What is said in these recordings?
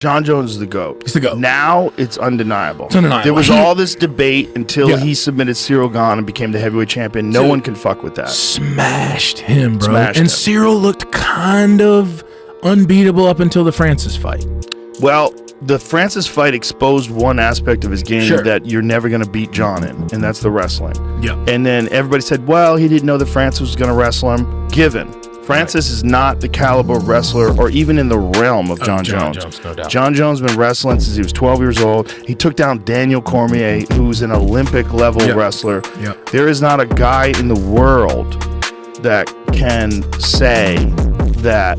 Jon Jones is the GOAT. He's the GOAT. Now it's undeniable. It's undeniable. There was all this debate until he submitted Cyril Gane and became the heavyweight champion. No one can fuck with that. Smashed him, bro. Smashed him. Cyril looked kind of unbeatable up until the Francis fight. Well, the Francis fight exposed one aspect of his game that you're never going to beat Jon in, and that's the wrestling. Yeah. And then everybody said, well, he didn't know that Francis was going to wrestle him. Given. Francis is not the caliber of wrestler or even in the realm of Jon Jones. No doubt. Jon Jones has been wrestling since he was 12 years old. He took down Daniel Cormier, who's an Olympic-level wrestler. Yep. There is not a guy in the world that can say that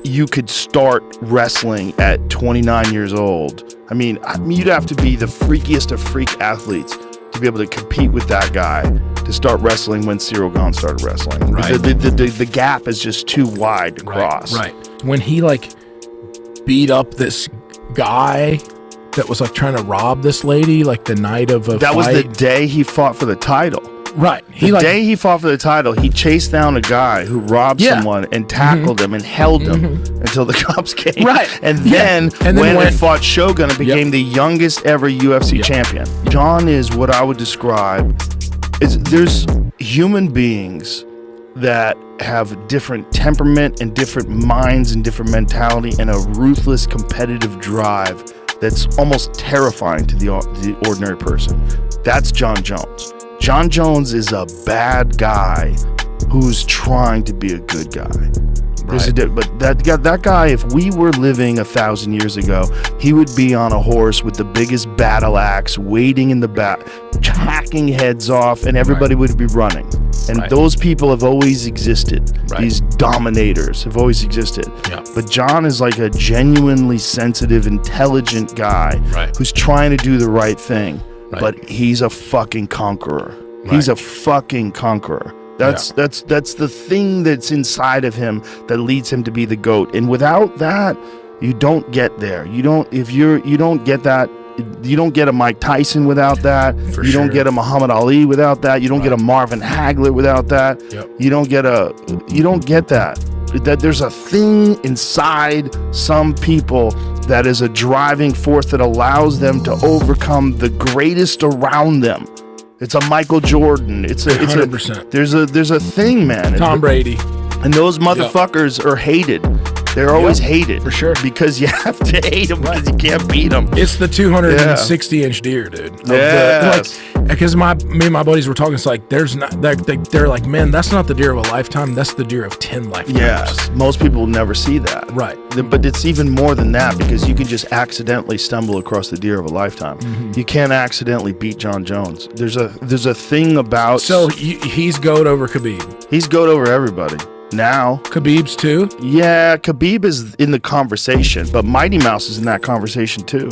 you could start wrestling at 29 years old. I mean, you'd have to be the freakiest of freak athletes to be able to compete with that guy to start wrestling when Cyril Gane started wrestling. Right. The gap is just too wide to cross. Right. When he like beat up this guy that was like trying to rob this lady like the night of a that fight. was the day he fought for the title. Right. The day he fought for the title, he chased down a guy who robbed someone and tackled him and held him until the cops came. Right. And then and went and fought Shogun and became the youngest ever UFC champion. Jon is what I would describe is there's human beings that have different temperament and different minds and different mentality and a ruthless competitive drive that's almost terrifying to the ordinary person. That's Jon Jones. Jon Jones is a bad guy who's trying to be a good guy. Right. But that guy, if we were living 1,000 years ago, he would be on a horse with the biggest battle axe, waiting in the back, hacking heads off, and everybody would be running. And those people have always existed. These dominators have always existed. Yeah. But Jon is like a genuinely sensitive, intelligent guy who's trying to do the right thing. But he's a fucking conqueror. He's a fucking conqueror. That's the thing that's inside of him that leads him to be the GOAT. And without that, you don't get there. You don't get that. You don't get a Mike Tyson without that. You don't get a Muhammad Ali without that. You don't get a Marvin Hagler without that. Yep. You don't get that. That there's a thing inside some people that is a driving force that allows them to overcome the greatest around them. It's a Michael Jordan. It's a 100%. There's a thing, man. Tom Brady. And those motherfuckers are hated. They're always hated. For sure. Because you have to hate them because you can't beat them. It's the 260-inch deer, dude. Yes. Because me and my buddies were talking, it's like, they're like, man, that's not the deer of a lifetime. That's the deer of 10 lifetimes. Yes. Most people will never see that. Right. But it's even more than that because you can just accidentally stumble across the deer of a lifetime. You can't accidentally beat Jon Jones. There's a thing about... So he's GOAT over Khabib. He's GOAT over everybody. Now Khabib's too? Yeah, Khabib is in the conversation, but Mighty Mouse is in that conversation too.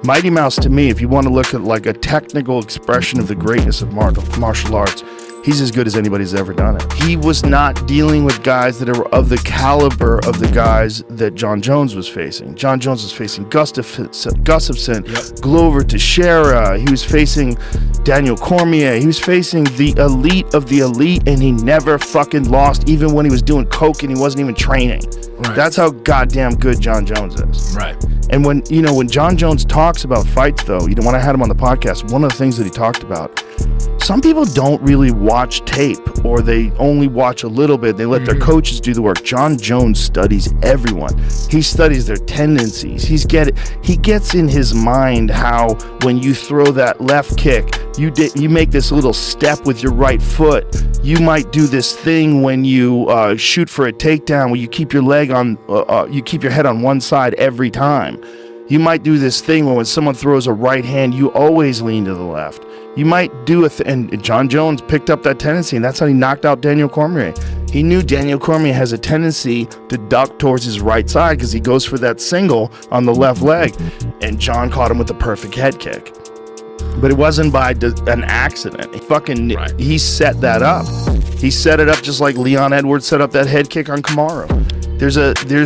Mighty Mouse, to me, if you want to look at like a technical expression of the greatness of martial arts, he's as good as anybody's ever done it. He was not dealing with guys that are of the caliber of the guys that Jon Jones was facing. Jon Jones was facing Gustafsson, Glover Teixeira. He was facing Daniel Cormier. He was facing the elite of the elite, and he never fucking lost, even when he was doing coke and he wasn't even training. Right. That's how goddamn good Jon Jones is. Right. And when Jon Jones talks about fights, though, when I had him on the podcast, one of the things that he talked about, some people don't really watch tape, or they only watch a little bit. They let their coaches do the work. Jon Jones studies everyone. He studies their tendencies. He gets in his mind how when you throw that left kick, you make this little step with your right foot. You might do this thing when you shoot for a takedown, where you keep your leg on, you keep your head on one side every time. You might do this thing where when someone throws a right hand, you always lean to the left. You might do and Jon Jones picked up that tendency, and that's how he knocked out Daniel Cormier. He knew Daniel Cormier has a tendency to duck towards his right side because he goes for that single on the left leg, and Jon caught him with the perfect head kick. But it wasn't by an accident. He set that up. He set it up just like Leon Edwards set up that head kick on Kamaru. There's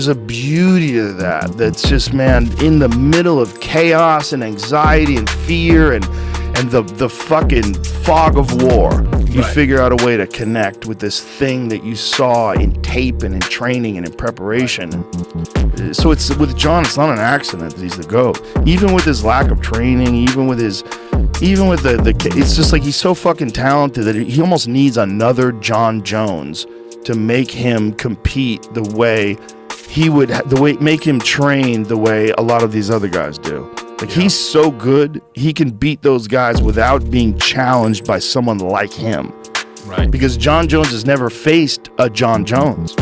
a beauty to that that's just, man, in the middle of chaos and anxiety and fear and the fucking fog of war. You Right. figure out a way to connect with this thing that you saw in tape and in training and in preparation. So it's with Jon, it's not an accident that he's the GOAT. Even with his lack of training, even with the it's just like he's so fucking talented that he almost needs another Jon Jones to make him compete the way he would, make him train the way a lot of these other guys do. Like, he's so good, he can beat those guys without being challenged by someone like him. Right. Because Jon Jones has never faced a Jon Jones.